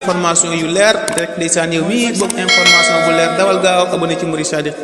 information yu leer rek ndeysaan yow mi bëgg information bu leer dawal gaaw abonné ci Mouride Sadiq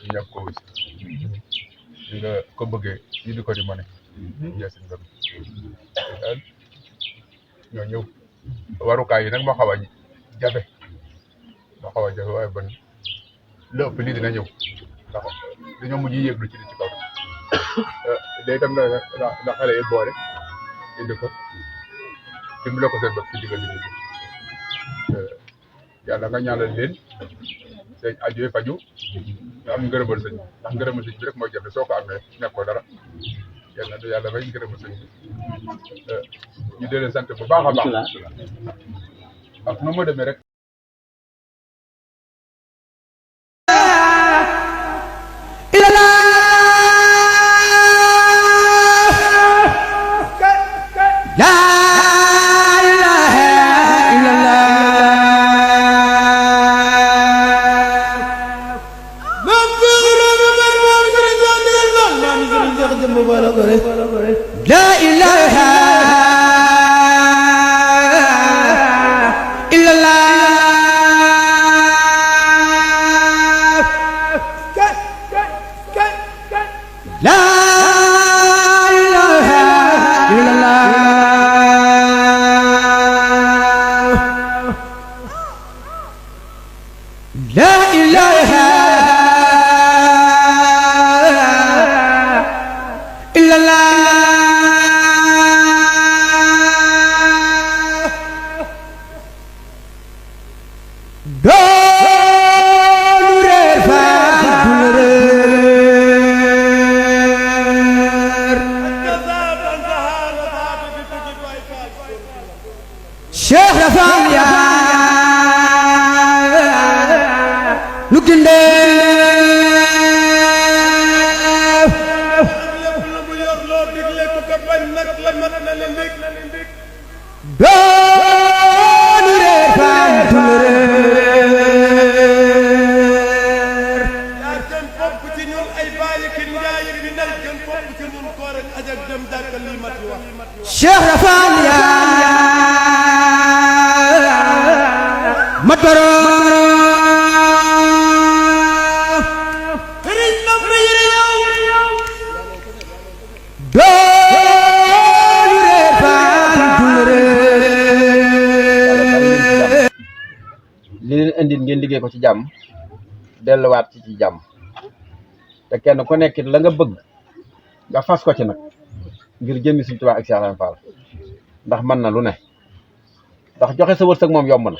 ñu ñàkk ko aussi li nga ko bëggee ñu di ko di mane yaa seen gëm daal ñoo ñëw warukaay yi nag moo xaw a jafe waaye ban la ëpp lii dina ñëw ndax dañoo mujj yëglu ci li ci kaw day itam na xale yi boole indi ko dimbale ko seen bopp ci digal liggéey bi yàlla nga ñaanal leen seen aju yi faju nga am ngërëmal sëñ ndax ngërëmal sëñ bi rek mooy jafe soo ko amee nekkoo dara yàlla may ngërëmal sëñ bi ñu dee leen sant bu baax a baax ak nu mu demee rek La ilaha illallah La ilaha illallah La ilaha illallah doonu reer faal dul reer Cheikh Rafal yaa nu gindeef doonu reer faal dul reer Cheikh Rafal yaa ma doonu reer faal dul reer li leen indil ngeen liggéey ko ci jàmm delluwaat ci jàmm te kenn ku nekk la nga bëgg nga fas ko ci nag ngir jëmmi Sëñ Tuubaa ak Cheikh Ibra Fall ndax mën na lu ne ndax joxe sa wërsëg moom yomb na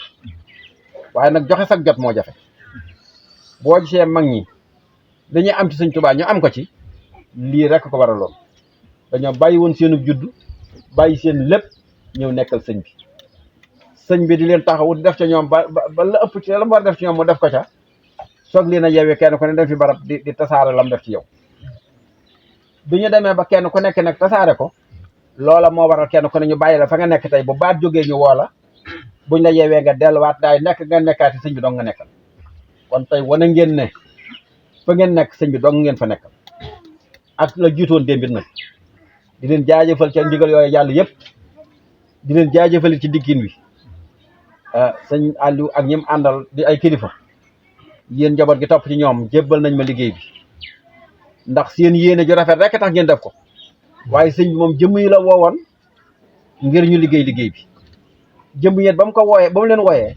waaye nag joxe sag jot moo jafe boo gisee mag ñi dañuy am ci Sëñ Tuubaa ñu am ko ci lii rek ko waraloon dañoo bàyyi woon seenu judd bàyyi seen lépp ñëw nekkal sëñ bi di leen taxawu di def ca ñoom ba la ëpp ci la mu war def ci ñoom mu def ko ca soog leen a yeewee kenn ku ne dem fi barab di tasaare lam def ci yow bi ñu demee ba kenn ku nekk nag tasaare ko loola moo waral kenn ku ne ñu bàyyi la fa nga nekk tey bu baat jógee ñu woo la buñ la yeewee nga delluwaat daay nekk nga nekkaati sëñ bi dong nga nekkal kon tey wane ngeen ne fa ngeen nekk sëñ bi dong ngeen fa nekkal ak la jiitoon démbit nag di leen jaajëfal ca ndigal yooyu yàlla yëpp di leen jaajëfal ci dikkin wi sëñ Aliou ak ñim àndal di ay kilifa yéen njaboot gi topp ci ñoom jébbal nañ ma liggéey bi ndax seen yéene ju rafet rek tax ngeen def ko waaye sëñ bi moom jëmm yi la woowoon ngir ñu liggéey bi jëmm yéen ba mu ko wooyee ba mu leen wooyee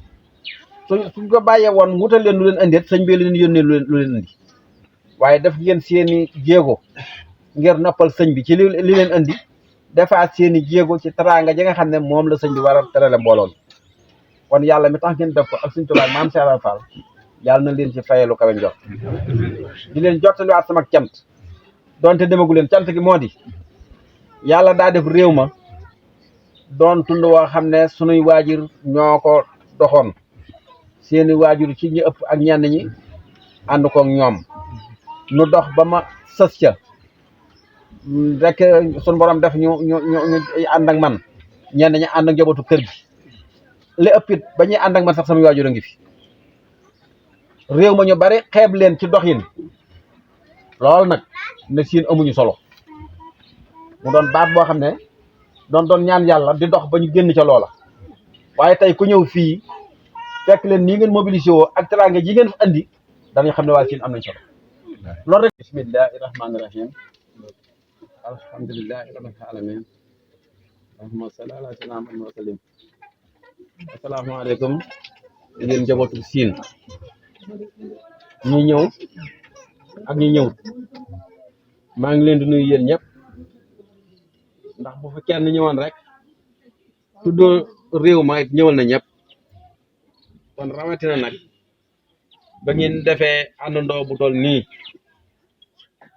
suñ ko bàyyee woon wutal leen lu leen indeet sëñ bi leen yónnee lu leen indi waaye def ngeen seeni jéego ngir noppal sëñ bi ci li leen indi defaat seeni jéego ci teraanga ji nga xam ne moom la sëñ bi war a terale mbooloon kon yàlla mi tax ngeen def ko ak Sëñ Tuubaa maam Cheikh Ibra Fall yàlla na leen ci fayeelu kawe njort di leen jottaliwaat sama cant donte demagu leen cant gi moo di yàlla daa def réew ma doon tund woo xam ne sunuy waajur ñoo ko doxoon seeni waajur ci ñi ëpp ak ñenn ñi ànd koog ñoom nu dox ba ma sës ca rek sunu borom def ñu ànd ak man ñenn ñi ànd ak njabootu kër gi li ëpp it ba ñuy ànd ak man sax sama waajur a ngi fi réew ma ñu bari xeeb leen ci doxin lool nag ne siin amuñu solo mu doon baat boo xam ne doon ñaan yàlla di dox ba ñu génn ca loola waaye tey ku ñëw fii fekk leen nii ngeen mobilisé woo ak teraanga ji ngeen fa andi dañuy xam ne waa siin am nañ solo loolu rek bismillahi rahmaani rahim alhamdulillahi rabbil alamin allahumma salli ala sayyidina Muhammad wa sallim asalaamaaleykum yéen njabootu siin ñi ñëw ak ñi ñëwut maa ngi leen di nuyu yéen ñëpp ndax bu fi kenn ñëwoon rek tuddoo réew ma it ñëwal na ñëpp kon rawatina nag ba ngeen defee àndandoo bu toll nii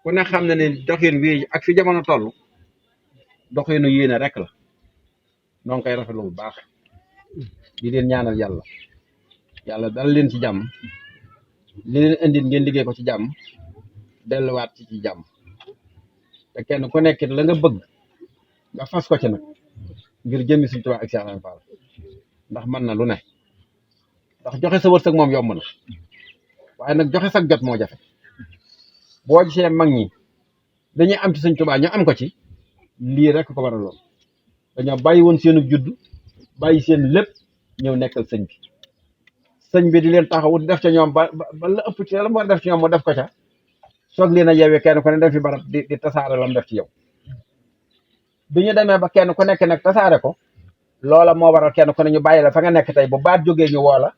ku ne xam na ne doxin wi ak fi jamono toll doxinu yéene rek la noo ngi koy rafetlu bu baax di leen ñaanal yàlla yàlla dal leen ci jàmm li leen indil ngeen liggéey ko ci jàmm delluwaat ci jàmm te kenn ku nekk la nga bëgg nga fas ko ci nag ngir jëmmi Sëñ Tuubaa ak Cheikh Ibra Fall ndax mën na lu ne ndax joxe sa wërsëg moom yomb na waaye nag joxe sa jot moo jafe boo gisee mag ñi dañuy am ci Sëñ Tuubaa ñu am ko ci lii rek ko waraloon dañoo bàyyi woon seenu judd bàyyi seen lépp ñëw nekkal sëñ bi di leen taxawu di def ca ñoom ba la ëpp ci la mu war def ci ñoom mu def ko ca soog leen a yeewee kenn ku ne dem fi barab di tasaare lam def ci yow bi ñu demee ba kenn ku nekk nag tasaare ko loola moo waral kenn ku ne ñu bàyyi la fa nga nekk tey bu baat jógee ñu woo la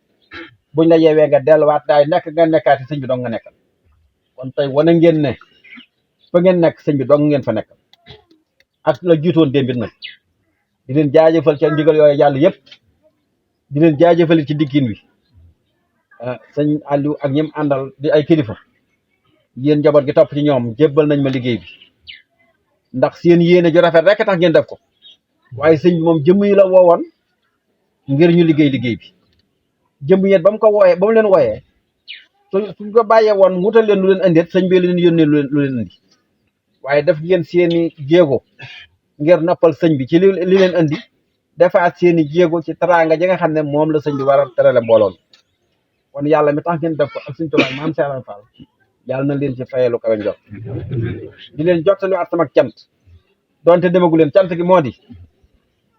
buñ la yeewee nga delluwaat daay nekk nga nekkaati sëñ bi dong nga nekkal kon tey wane ngeen ne fa ngeen nekk sëñ bi dong ngeen fa nekkal ak la jiitoon démbit nag di leen jaajëfal ca ndigal yooyu yàlla yëpp di leen jaajëfal ci dikkin wi sëñ Aliou ak ñim àndal di ay kilifa yéen njaboot gi topp ci ñoom jébbal nañ ma liggéey bi ndax seen yéene ju rafet rek tax ngeen def ko waaye sëñ bi moom jëmm yi la woowoon ngir ñu liggéey bi jëmm yéen ba mu ko wooyee ba mu leen wooyee suñ ko bàyyee woon wutal leen lu leen andeet sëñ bi leen yónnee lu leen andi waaye def ngeen seeni jéego ngir noppal sëñ bi ci li leen andi defaat seeni jéego ci teraanga ji nga xam ne moom la sëñ bi war a terale mbooloon kon yàlla mi tax ngeen def ko ak Sëñ Tuubaa maam Cheikh Ibra Fall yàlla na leen ci fayeelu kawe njot di leen jottaliwaat sama cant donte demagu leen cant gi moo di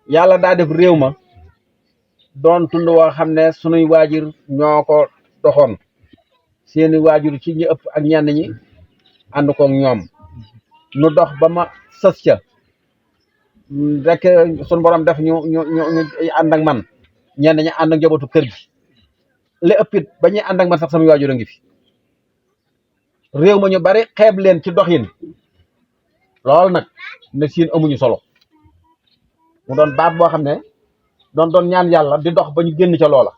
yàlla daa def réew ma doon tund woo xam ne sunuy waajur ñoo ko doxoon seeni waajur ci ñi ëpp ak ñenn ñi ànd koog ñoom nu dox ba ma sës ca rek sunu borom def ñu ànd ak man ñenn ñi ànd ak njabootu kër gi li ëppit ba ñuy ànd ak man sax sama waajur a ngi fi réew ma ñu bari xeeb leen ci doxin lool nag ne siin amuñu solo mu doon baat boo xam ne doon ñaan yàlla di dox ba ñu génn ca loola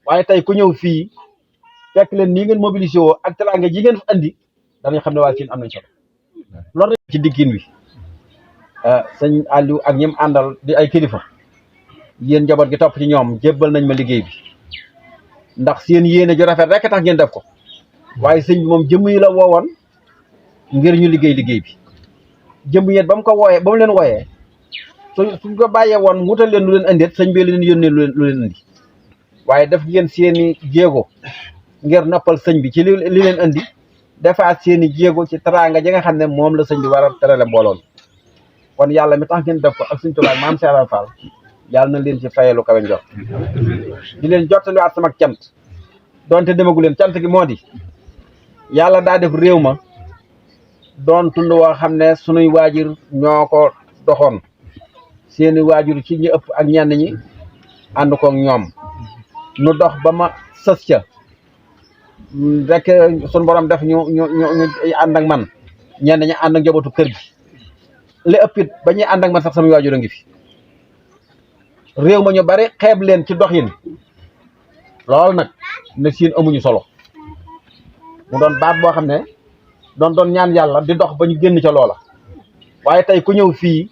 waaye tey ku ñëw fii fekk leen nii ngeen mobilisé woo ak teraanga ji ngeen fa andi danañ xam ne waa siin am nañ solo loolu rek ci dikkin wi sëñ Aliou ak ñim àndal di ay kilifa yéen njaboot gi topp ci ñoom jébbal nañ ma liggéey bi ndax seen yéene ju rafet rek tax ngeen def ko waaye sëñ bi moom jëmm yi la woowoon ngir ñu liggéey bi jëmm yéen ba mu ko wooyee ba mu leen wooyee suñ ko bàyyee woon wutal leen lu leen andeet sëñ bi leen yónnee lu leen andi waaye def ngeen seeni jéego ngir noppal sëñ bi ci li leen andi defaat seeni jéego ci teraanga ji nga xam ne moom la sëñ bi war a terale mbooloon kon yàlla mi tax ngeen def ko ak Sëñ Tuubaa maam Cheikh Ibra Fall yàlla na leen ci fayeelu kawe njot di leen jottaliwaat sama cant donte demagu leen cant gi moo di yàlla daa def réew ma doon tund woo xam ne sunuy waajur ñoo ko doxoon seeni waajur ci ñi ëpp ak ñenn ñi ànd koog ñoom nu dox ba ma sës ca rek sunu borom def ñu ànd ak man ñenn ñi ànd ak njabootu kër gi li ëppit ba ñuy ànd ak man sax sama waajur a ngi fi réew ma ñu bari xeeb leen ci doxin lool nag ne siin amuñu solo mu doon baat boo xam ne doon ñaan yàlla di dox ba ñu génn ca loola waaye tey ku ñëw fii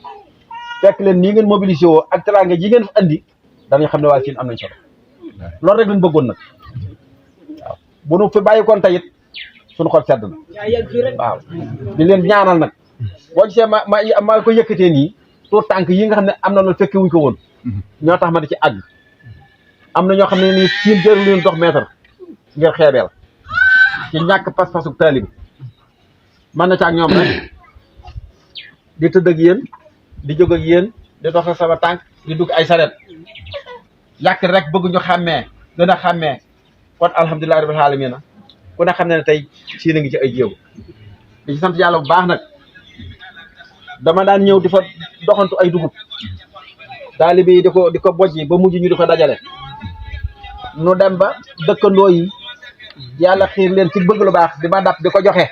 fekk leen nii ngeen mobilisé woo ak teraanga ji ngeen fa andi danañ xam ne waa siin am nañ solo loolu rek lañ bëggoon nag waaw bu nu fi bàyyi koon tey it suñu xol sedd na waaw di leen ñaanal nag boo gisee ma ko yëkkatee nii tuur tànk yi nga xam ne am na loolu fekke wuñ ko woon ñoo tax ma di ci àgg am na ñoo xam ne nii siin jërul leen dox mètre ngir xeebeel ci ñàkk pas-pasu taalibi man na ci ak ñoom rek di tëdd ak yéen di jóg ak yéen di dox ak sama tànk di dugg ay saret yàq rek bëgg ñu xàmmee gën a xàmmee kon alhamdulilah rabbil alamin ku ne xam ne tey sii na ngi ci ay jéego di ci sant yàlla bu baax nag dama daan ñëw di fa doxantu ay dugub taalibe yi di ko bojji ba mujj ñu di ko dajale nu dem ba dëkkandoo yi yàlla xiir leen ci bëgg lu baax di ma dab di ko joxe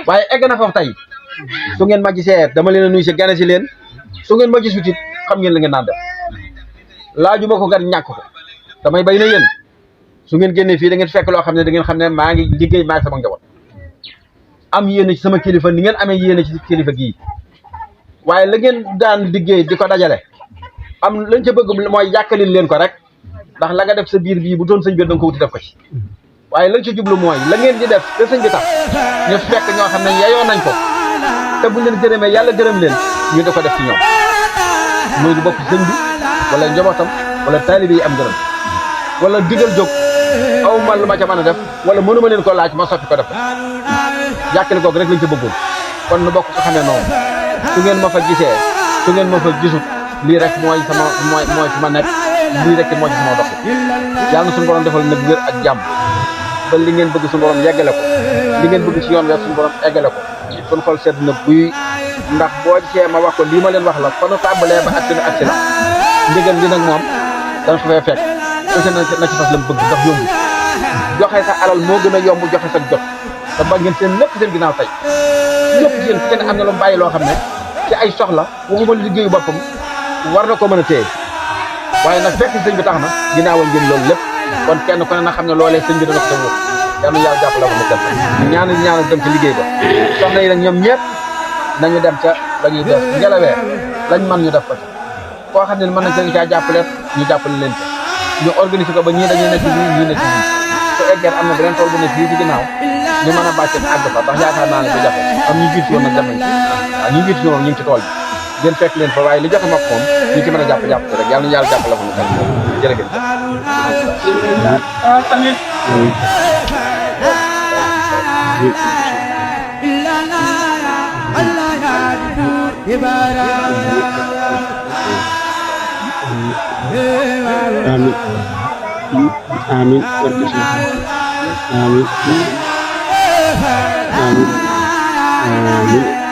waaye egg na foofu tey su ngeen ma gisee dama leen a nuyu si gane si leen su ngeen ma gisut it xam ngeen la ngeen naan def laaju ma ko gan ñàkk ko damay bay na yéen su ngeen génnee fii da ngeen fekk loo xam ne da ngeen xam ne maa ngi liggéey maa ngi sama njaboot am yéene ci sama kilifa ni ngeen amee yéene ci kilifa gii waaye la ngeen daan liggéey di ko dajale am lañ ca bëgg mooy yàkkalil leen ko rek ndax la nga def sa biir bii bu doon sëñ bi da nga ko wuti def ko ci waaye lañ ca jublu mooy la ngeen di def te sëñ bi tax ñu fekk ñoo xam ne yeyoo nañ ko te bu leen gërëmee yàlla gërëm leen ñu di ko def ci ñoom muy di bokk sëñ bi wala njabootam wala taalibe yi am gërëm wala digal jóg aw ma lu ma ca mën a def wala mënuma leen ko laaj ma sotti ko def yàkkali googu rek lañ ca bëggoon kon nu bokk ko xamee noonu su ngeen ma fa gisee su ngeen ma fa gisut lii rek mooy sama mooy fi ma nekk lii rek moo ci sama dox yàlla na suñu borom defal nag wér ak jàmm ba li ngeen bëgg suñu borom yeggale ko li ngeen bëgg ci yoon weer suñu borom eggale ko suñu xol sedd na buy ndax boo gisee ma wax ko lii ma leen wax la fa nu tàmbalee ba agsi la ndigal li nag moom danga ko fay fekk aussi na ci fas la mu bëgg ndax yomb joxe sa alal moo gën a yomb joxe sa jot te ba ngeen seen lépp seen ginnaaw tey ñëpp ci yéen kenn am na lu mu bàyyi loo xam ne ci ay soxla waxuma liggéeyu boppam war na ko mën a téye waaye nag fekk sëñ bi tax na ginnaawal ngeen loolu lépp kon kenn ku ne na xam ne loolee sëñ bi dana ko def yal na yàlla jàppale ko mu dem ñaanal dem ci liggéey ba soxna yi nag ñoom ñëpp nañu dem ca la ñuy def ngelawee lañ mën ñu def ko ci koo xam ne mën nañ seen caa jàppale ñu jàppale leen ca ñu organiser ko ba ñii dañuy nekk ñii nekk ñii su eggee am na beneen tool bu nekk fii ci ginnaaw ñu mën a bàcce àgg fa ndax yaakaar naa ne du jafe am ñu jiitu woon nag dem nañ waaw ñu jiitu woon ñu ngi ci tool bi ngeen fekk leen fa waaye li joxe mag moom ñu ci mën a jàpp ci rek yàlla na yàlla jàppale ko mu kal jërëjëf tamit amin amin amin amin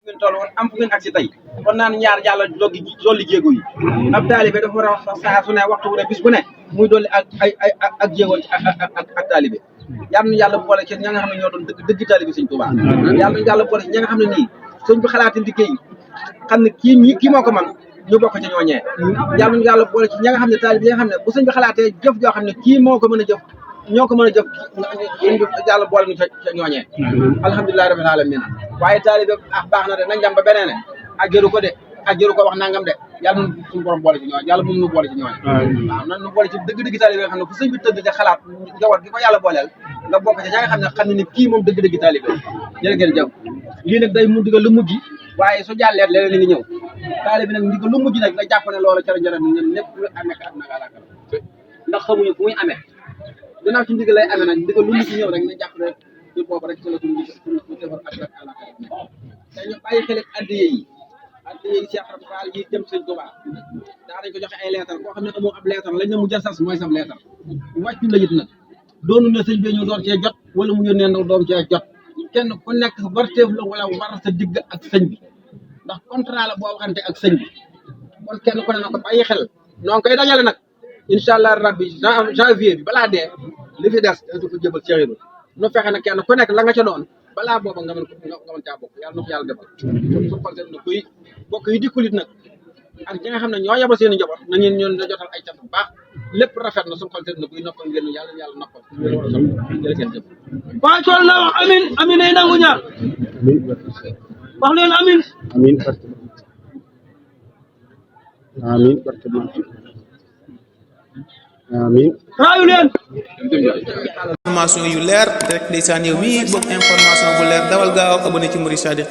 ngeen toll woon am fu ngeen agsi tey kon naan ñaar yàlla dolli jéego yi ab taalibe dafa war a wax saa su ne waxtu bu ne bis bu ne muy dolli ak jéego ak taalibe yal na yàlla boole ci ña nga xam ne ñoo doon dëgg taalibe sëñ Tuubaa yal na yàlla boole ci ña nga xam ne nii sëñ bi xalaati liggéey xam ne kii moo ko man ñu bokk ci ñooñee yal na yàlla boole ci ña nga xam ne taalibe yi nga xam ne bu sëñ bi xalaatee jëf joo xam ne kii moo ko mën a jëf ñoo ko mën a jëf yàlla boole ñu ca ñooñee alhamdulilah rabbil alamin waaye taalibe baax na de nañ dem ba beneen ne ak jëru ko de ak jëru ko wax nangam de yàlla na suñu borom boole ci ñooñe yàlla moom nu boole ci ñooñe waaw nan nu boole ci dëgg-dëgg taalibe nga xam ne fu sëñ bi tëdd ca xalaat njaboot gi ko yàlla booleel nga bokk ci ña nga xam ne ni kii moom dëgg-dëgg taalibe jërë ngeen jëf lii nag day mu digal lu mujj waaye su jàlleet leneen li ngi ñëw taalibe nag ndigal lu mujj nag nga jàpp ne loola cara njëram ñun lépp lu amee ka am na àlakal ndax xamuñu fu muy amee dinaa ci ndigal lay amee nag ndigal lu mujj ñëw rek na jàpp rek ci boobu rek ci la suñu defar ak àlakal dañu bàyyi xel addiye yi Cheikh Ibra Fall yi jëm sëñ Tuubaa daa dañ ko joxe ay leetar koo xam ne amoo ab leetar lañ ne mu jasas mooy sam leetar wàccu la it nag doonu ne sëñ bi ñu door cee jot wala mu yónnee ndaw doom cee jot kenn ku nekk warteef la wala war sa digg ak sëñ bi ndax contrat la boo waxante ak sëñ bi kon kenn ku ne na ko bàyyi xel noo koy dajale nag incha allah rabbi janvier bi balaa dee li fi des du ko jëbal Cheikh Ibra nu fexe nag kenn ku nekk la nga ca doon balaa booba nga mën caa bokk yàlla na ko yàlla defal su xol seet na kuy bokk yi dikkulit nag ak ñi nga xam ne ñoo yebal seen i njaboot na ngeen ñoon da jotal ay cat bu baax lépp rafet na su xol seet na kuy noppal ngeen yàlla noppal jërë ngeen jëf waaye tool na wax amin amin ay nangu ñaar wax leen amin amin amin amin raayu leen information yu leer rek ndeysaan yow mi bëgg information bu leer dawal gaaw abonné ci Mouride Sadikh